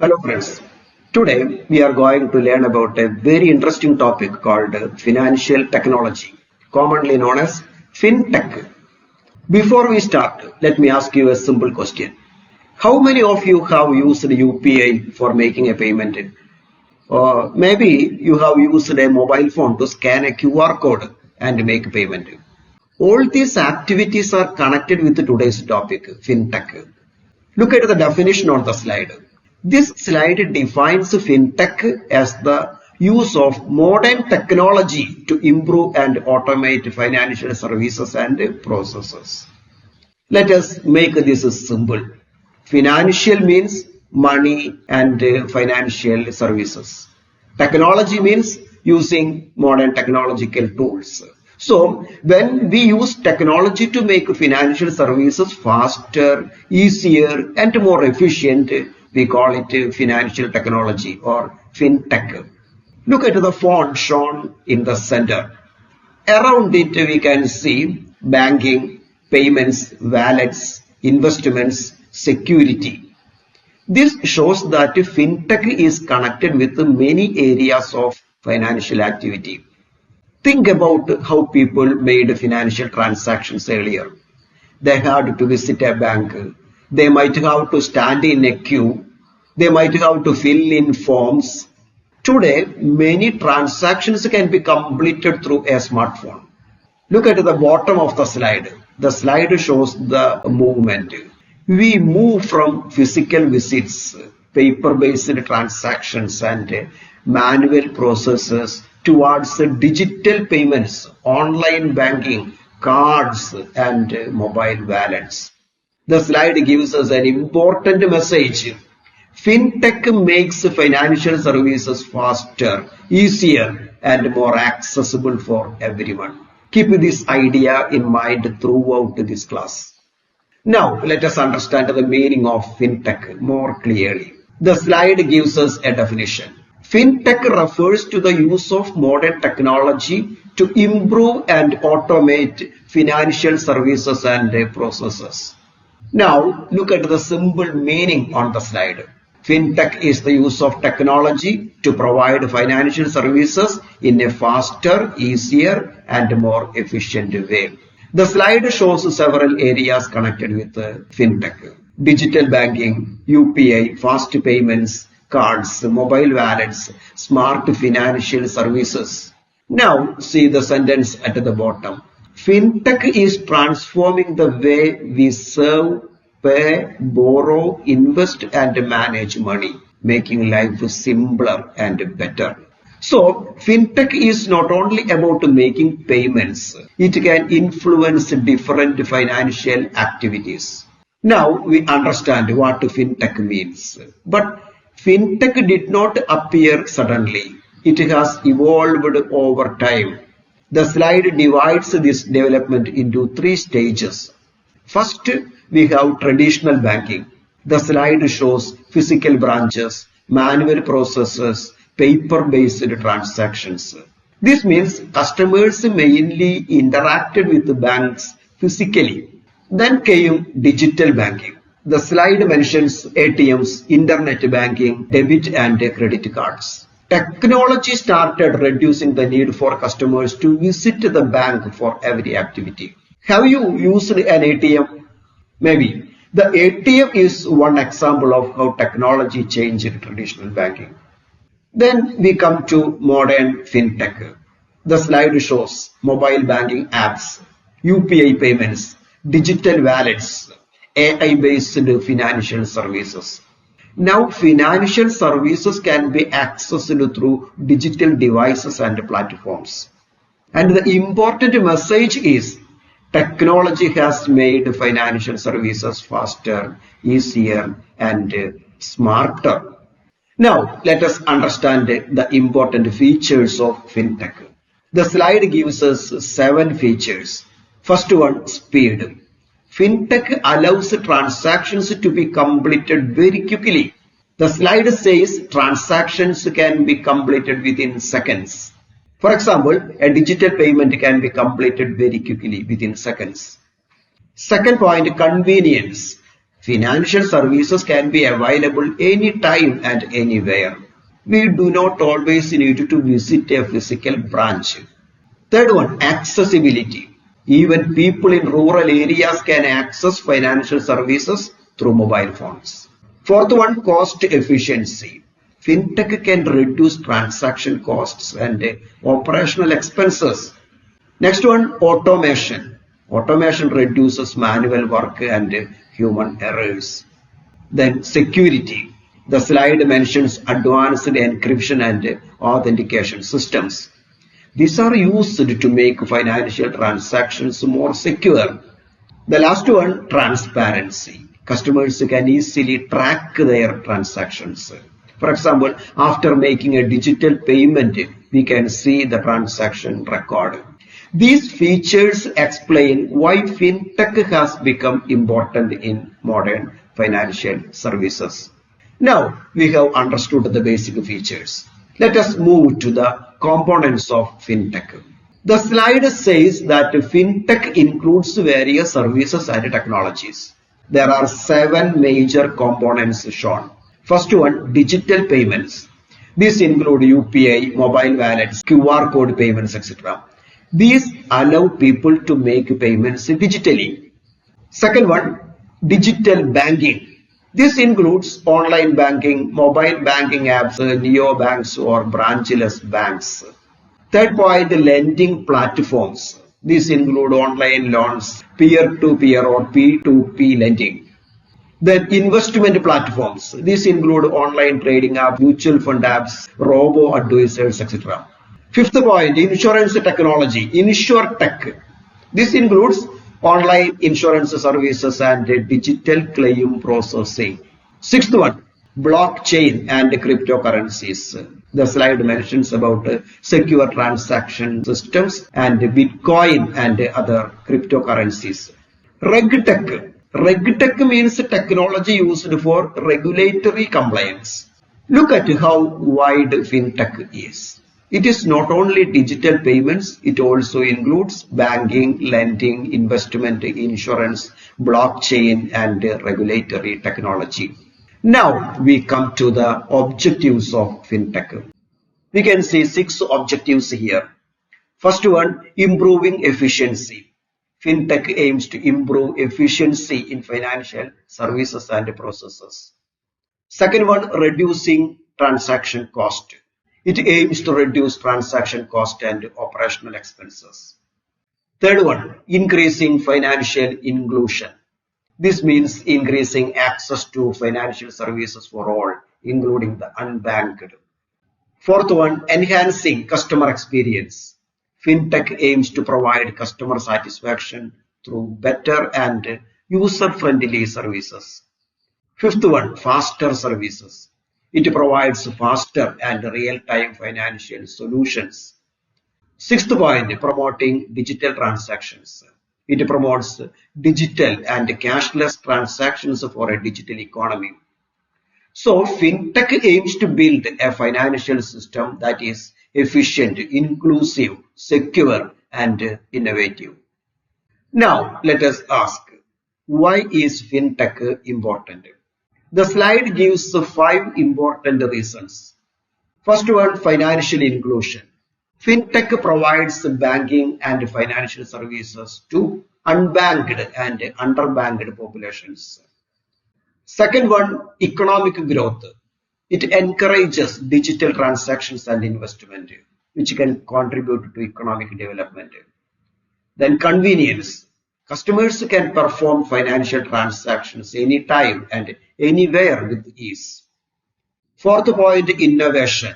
Hello friends. Today we are going to learn about a very interesting topic called financial technology, commonly known as FinTech. Before we start, let me ask you a simple question. How many of you have used UPI for making a payment? Or maybe you have used a mobile phone to scan a QR code and make a payment. All these activities are connected with today's topic, FinTech. Look at the definition on the slide. This slide defines fintech as the use of modern technology to improve and automate financial services and processes. Let us make this simple. Financial means money and financial services. Technology means using modern technological tools. So when we use technology to make financial services faster, easier and more efficient, we call it financial technology or fintech. Look at the font shown in the center. Around it we can see banking, payments, wallets, investments, security. This shows that fintech is connected with many areas of financial activity. Think about how people made financial transactions earlier. They had to visit a bank. They might have to stand in a queue. They might have to fill in forms. Today, many transactions can be completed through a smartphone. Look at the bottom of the slide. The slide shows the movement. We move from physical visits, paper-based transactions and manual processes towards digital payments, online banking, cards and mobile wallets. The slide gives us an important message. Fintech makes financial services faster, easier and more accessible for everyone. Keep this idea in mind throughout this class. Now let us understand the meaning of fintech more clearly. The slide gives us a definition. Fintech refers to the use of modern technology to improve and automate financial services and processes. Now look at the simple meaning on the slide. Fintech is the use of technology to provide financial services in a faster, easier and more efficient way. The slide shows several areas connected with fintech. Digital banking, UPI, fast payments, cards, mobile wallets, smart financial services. Now see the sentence at the bottom. Fintech is transforming the way we serve, pay, borrow, invest and manage money, making life simpler and better. So, fintech is not only about making payments, it can influence different financial activities. Now we understand what fintech means. But fintech did not appear suddenly. It has evolved over time. The slide divides this development into three stages. First, we have traditional banking. The slide shows physical branches, manual processes, paper-based transactions. This means customers mainly interacted with the banks physically. Then came digital banking. The slide mentions ATMs, internet banking, debit and credit cards. Technology started reducing the need for customers to visit the bank for every activity. Have you used an ATM? Maybe. The ATM is one example of how technology changed traditional banking. Then we come to modern fintech. The slide shows mobile banking apps, UPI payments, digital wallets, AI-based financial services. Now financial services can be accessed through digital devices and platforms. And the important message is technology has made financial services faster, easier and smarter. Now let us understand the important features of fintech. The slide gives us 7 features. First one, speed. Fintech allows transactions to be completed very quickly. The slide says transactions can be completed within seconds. For example, a digital payment can be completed very quickly within seconds. Second point, convenience. Financial services can be available anytime and anywhere. We do not always need to visit a physical branch. Third one, accessibility. Even people in rural areas can access financial services through mobile phones. Fourth one, cost efficiency. Fintech can reduce transaction costs and operational expenses. Next one, automation. Automation reduces manual work and human errors. Then security. The slide mentions advanced encryption and authentication systems. These are used to make financial transactions more secure. The last one, transparency. Customers can easily track their transactions. For example, after making a digital payment, we can see the transaction record. These features explain why fintech has become important in modern financial services. Now we have understood the basic features. Let us move to the components of fintech. The slide says that fintech includes various services and technologies. There are 7 major components shown. First one, digital payments. These include UPI, mobile wallets, QR code payments, etc. These allow people to make payments digitally. Second one, digital banking. This includes online banking, mobile banking apps, neobanks or branchless banks. Third point, lending platforms. These include online loans, peer-to-peer or P2P lending. Then investment platforms. These include online trading apps, mutual fund apps, robo-advisors, etc. Fifth point, insurance technology, InsurTech. This includes online insurance services and digital claim processing. Sixth one, blockchain and cryptocurrencies. The slide mentions about secure transaction systems and Bitcoin and other cryptocurrencies. RegTech. RegTech means technology used for regulatory compliance. Look at how wide fintech is. It is not only digital payments, it also includes banking, lending, investment, insurance, blockchain, and regulatory technology. Now we come to the objectives of fintech. We can see 6 objectives here. First one, improving efficiency. Fintech aims to improve efficiency in financial services and processes. Second one, reducing transaction cost. It aims to reduce transaction cost and operational expenses. Third one, increasing financial inclusion. This means increasing access to financial services for all, including the unbanked. Fourth one, enhancing customer experience. Fintech aims to provide customer satisfaction through better and user-friendly services. Fifth one, faster services. It provides faster and real-time financial solutions. Sixth point, promoting digital transactions. It promotes digital and cashless transactions for a digital economy. So, fintech aims to build a financial system that is efficient, inclusive, secure, and innovative. Now, let us ask, why is fintech important? The slide gives 5 important reasons. First one, financial inclusion. Fintech provides banking and financial services to unbanked and underbanked populations. Second one, economic growth. It encourages digital transactions and investment, which can contribute to economic development. Then convenience. Customers can perform financial transactions anytime and anywhere with ease. Fourth point, innovation.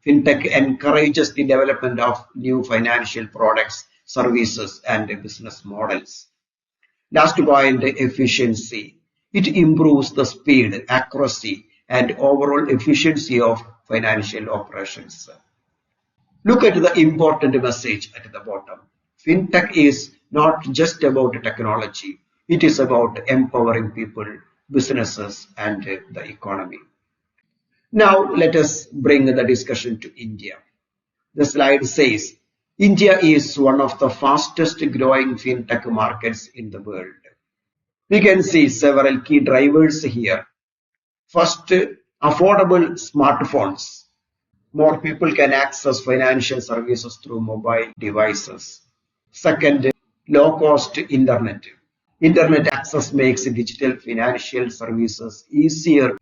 Fintech encourages the development of new financial products, services, and business models. Last point, efficiency. It improves the speed, accuracy, and overall efficiency of financial operations. Look at the important message at the bottom. Fintech is not just about technology. It is about empowering people, businesses, and the economy. Now let us bring the discussion to India. The slide says, India is one of the fastest growing fintech markets in the world. We can see several key drivers here. First, affordable smartphones. More people can access financial services through mobile devices. Second, low-cost internet. Internet access makes digital financial services easier.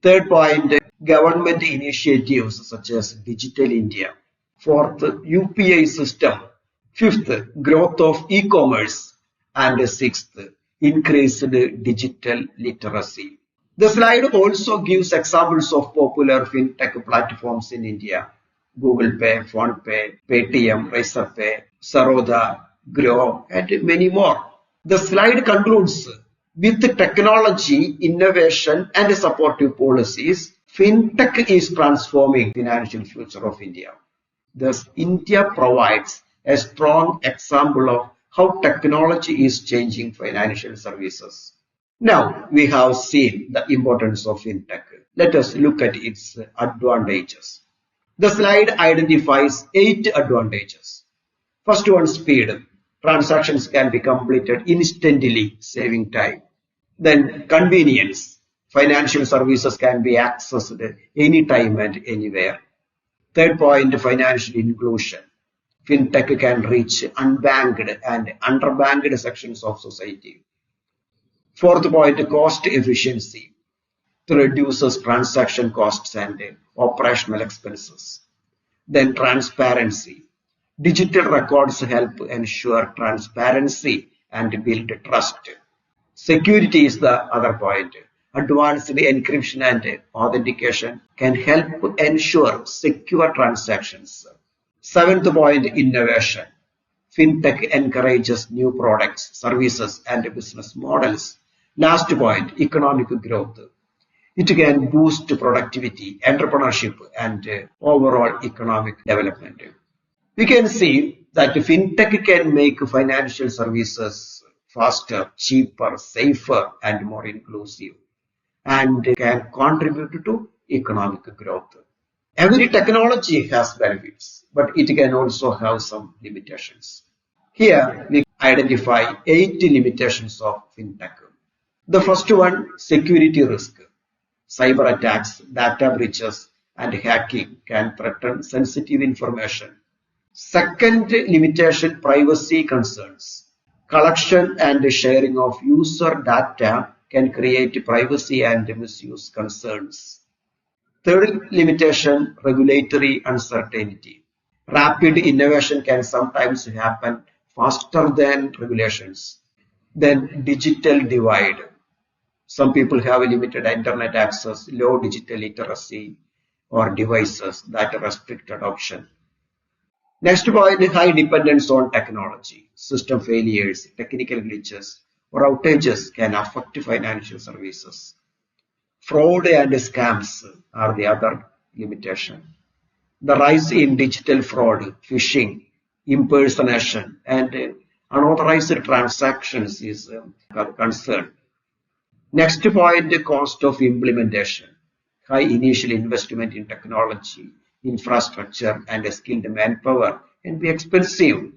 Third point, government initiatives such as Digital India. Fourth, UPI system. Fifth, growth of e-commerce. And sixth, increased digital literacy. The slide also gives examples of popular fintech platforms in India: Google Pay, PhonePe, Paytm, Razorpay, Saroda, Grow, and many more. The slide concludes with technology, innovation, and supportive policies. Fintech is transforming the financial future of India. Thus, India provides a strong example of how technology is changing financial services. Now we have seen the importance of fintech. Let us look at its advantages. The slide identifies 8 advantages. First one, speed. Transactions can be completed instantly, saving time. Then convenience. Financial services can be accessed anytime and anywhere. Third point, financial inclusion. Fintech can reach unbanked and underbanked sections of society. Fourth point, cost efficiency. It reduces transaction costs and operational expenses. Then transparency. Digital records help ensure transparency and build trust. Security is the other point. Advanced encryption and authentication can help ensure secure transactions. Seventh point, innovation. Fintech encourages new products, services, and business models. Last point, economic growth. It can boost productivity, entrepreneurship, and overall economic development. We can see that fintech can make financial services faster, cheaper, safer, and more inclusive, and can contribute to economic growth. Every technology has benefits, but it can also have some limitations. Here we identify 8 limitations of fintech. The first one, security risk. Cyber attacks, data breaches, and hacking can threaten sensitive information. Second limitation, privacy concerns. Collection and sharing of user data can create privacy and misuse concerns. Third limitation, regulatory uncertainty. Rapid innovation can sometimes happen faster than regulations. Then digital divide. Some people have limited internet access, low digital literacy, or devices that restrict adoption. Next point, high dependence on technology. System failures, technical glitches, or outages can affect financial services. Fraud and scams are the other limitation. The rise in digital fraud, phishing, impersonation, and unauthorized transactions is a concern. Next point, the cost of implementation. High initial investment in technology, infrastructure, and skilled manpower can be expensive.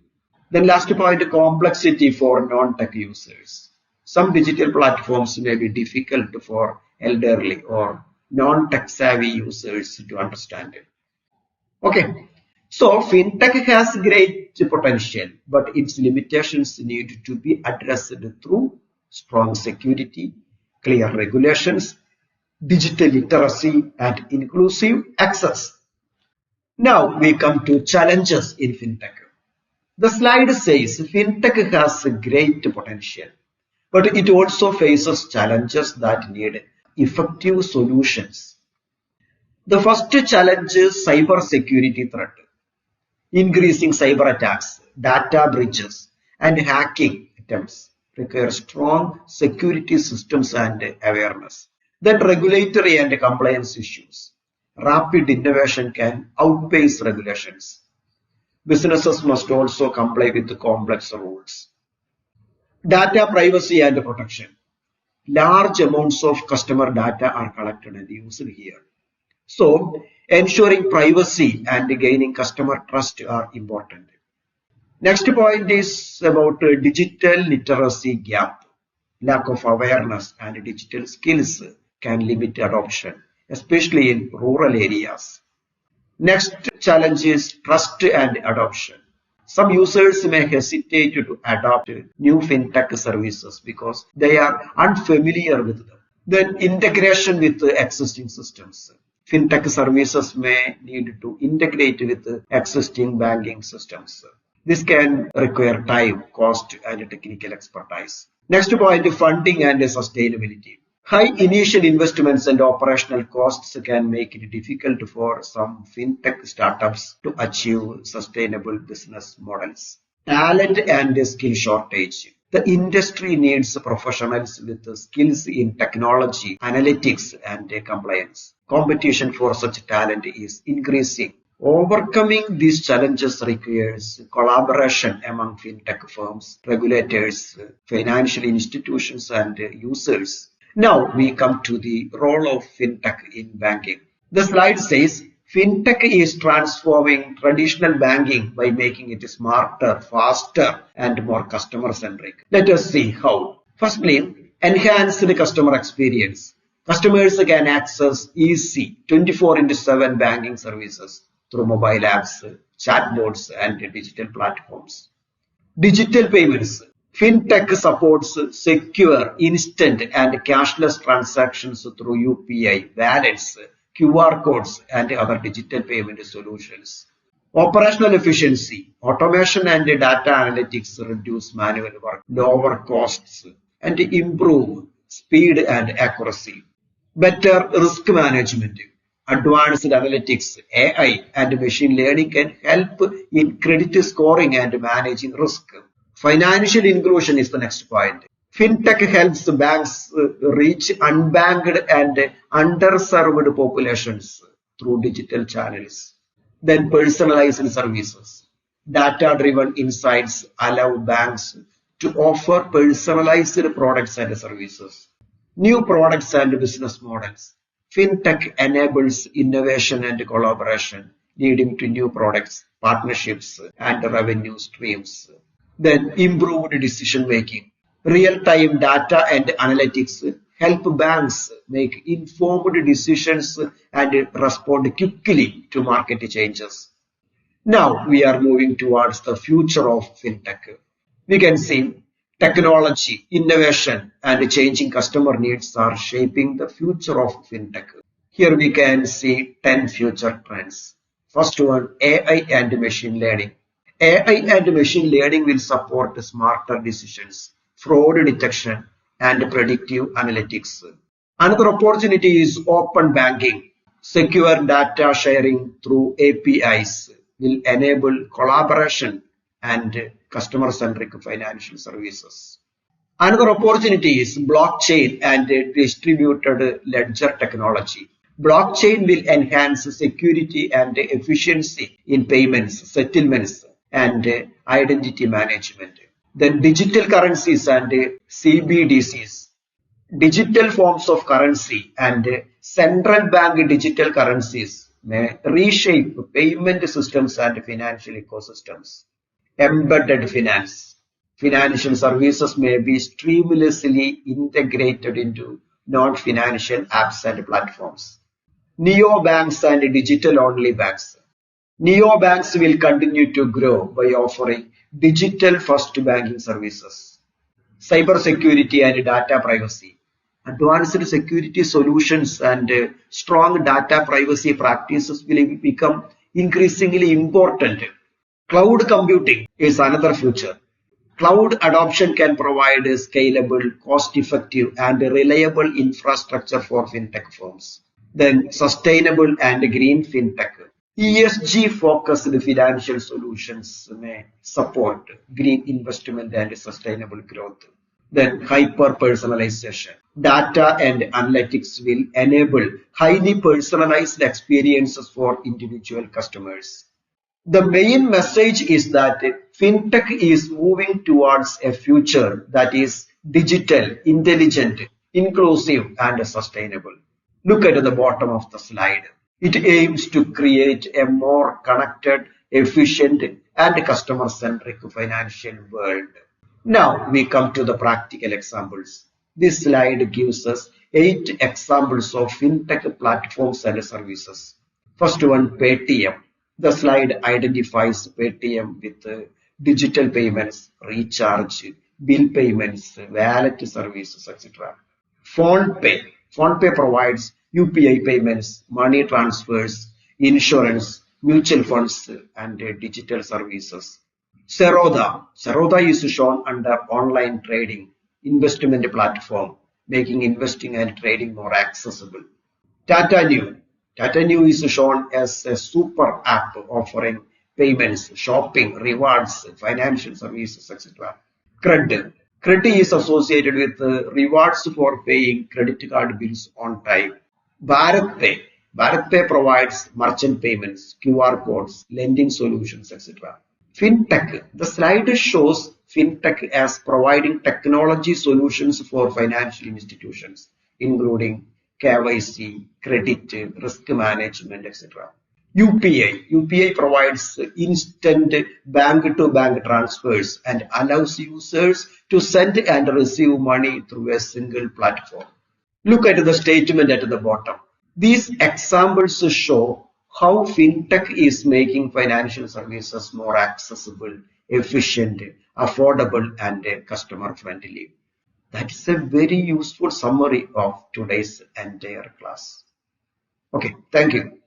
Then last point, complexity for non-tech users. Some digital platforms may be difficult for elderly or non-tech savvy users to understand. Okay, so fintech has great potential, but its limitations need to be addressed through strong security, clear regulations, digital literacy, and inclusive access. Now we come to challenges in fintech. The slide says fintech has great potential, but it also faces challenges that need effective solutions. The first challenge is cyber security threat. Increasing cyber attacks, data breaches, and hacking attempts require strong security systems and awareness. Then regulatory and compliance issues. Rapid innovation can outpace regulations. Businesses must also comply with the complex rules. Data privacy and protection. Large amounts of customer data are collected and used here. So, ensuring privacy and gaining customer trust are important. Next point is about digital literacy gap. Lack of awareness and digital skills can limit adoption, especially in rural areas. Next challenge is trust and adoption. Some users may hesitate to adopt new fintech services because they are unfamiliar with them. Then integration with the existing systems. Fintech services may need to integrate with the existing banking systems. This can require time, cost, and technical expertise. Next point, funding and sustainability. High initial investments and operational costs can make it difficult for some fintech startups to achieve sustainable business models. Talent and skill shortage. The industry needs professionals with skills in technology, analytics, and compliance. Competition for such talent is increasing. Overcoming these challenges requires collaboration among fintech firms, regulators, financial institutions, and users. Now we come to the role of fintech in banking. The slide says fintech is transforming traditional banking by making it smarter, faster, and more customer centric. Let us see how. Firstly, enhance the customer experience. Customers can access easy 24/7 banking services through mobile apps, chatbots, and digital platforms. Digital payments. Fintech supports secure, instant, and cashless transactions through UPI, wallets, QR codes, and other digital payment solutions. Operational efficiency. Automation and data analytics reduce manual work, lower costs, and improve speed and accuracy. Better risk management. Advanced analytics, AI, and machine learning can help in credit scoring and managing risk. Financial inclusion is the next point. Fintech helps banks reach unbanked and underserved populations through digital channels. Then personalized services. Data-driven insights allow banks to offer personalized products and services. New products and business models. Fintech enables innovation and collaboration, leading to new products, partnerships, and revenue streams. Then improved decision making. Real-time data and analytics help banks make informed decisions and respond quickly to market changes. Now we are moving towards the future of fintech. We can see technology, innovation, and changing customer needs are shaping the future of fintech. Here we can see 10 future trends. First one, AI and machine learning. AI and machine learning will support smarter decisions, fraud detection, and predictive analytics. Another opportunity is open banking. Secure data sharing through APIs will enable collaboration and customer-centric financial services. Another opportunity is blockchain and distributed ledger technology. Blockchain will enhance security and efficiency in payments, settlements, and identity management. Then digital currencies and CBDCs. Digital forms of currency and central bank digital currencies may reshape payment systems and financial ecosystems. Embedded finance. Financial services may be seamlessly integrated into non-financial apps and platforms. Neobanks and digital-only banks. Neobanks will continue to grow by offering digital-first banking services. Cybersecurity and data privacy. Advanced security solutions and strong data privacy practices will become increasingly important. Cloud computing is another future. Cloud adoption can provide a scalable, cost-effective, and reliable infrastructure for fintech firms. Then sustainable and green fintech. ESG-focused financial solutions may support green investment and sustainable growth. Then hyper-personalization. Data and analytics will enable highly personalized experiences for individual customers. The main message is that fintech is moving towards a future that is digital, intelligent, inclusive, and sustainable. Look at the bottom of the slide. It aims to create a more connected, efficient, and customer-centric financial world. Now we come to the practical examples. This slide gives us 8 examples of fintech platforms and services. First one, Paytm. The slide identifies Paytm with digital payments, recharge, bill payments, wallet services, etc. PhonePe. PhonePe provides UPI payments, money transfers, insurance, mutual funds, and digital services. Zerodha. Zerodha is shown under online trading, investment platform, making investing and trading more accessible. Tata Neu. Tata Neu is shown as a super app offering payments, shopping, rewards, financial services, etc. Cred. Cred is associated with rewards for paying credit card bills on time. BharatPay. BharatPay provides merchant payments, QR codes, lending solutions, etc. FinTech. The slide shows FinTech as providing technology solutions for financial institutions, including KYC, credit, risk management, etc. UPI. UPI provides instant bank-to-bank transfers and allows users to send and receive money through a single platform. Look at the statement at the bottom. These examples show how fintech is making financial services more accessible, efficient, affordable, and customer friendly. That's a very useful summary of today's entire class. Okay, thank you.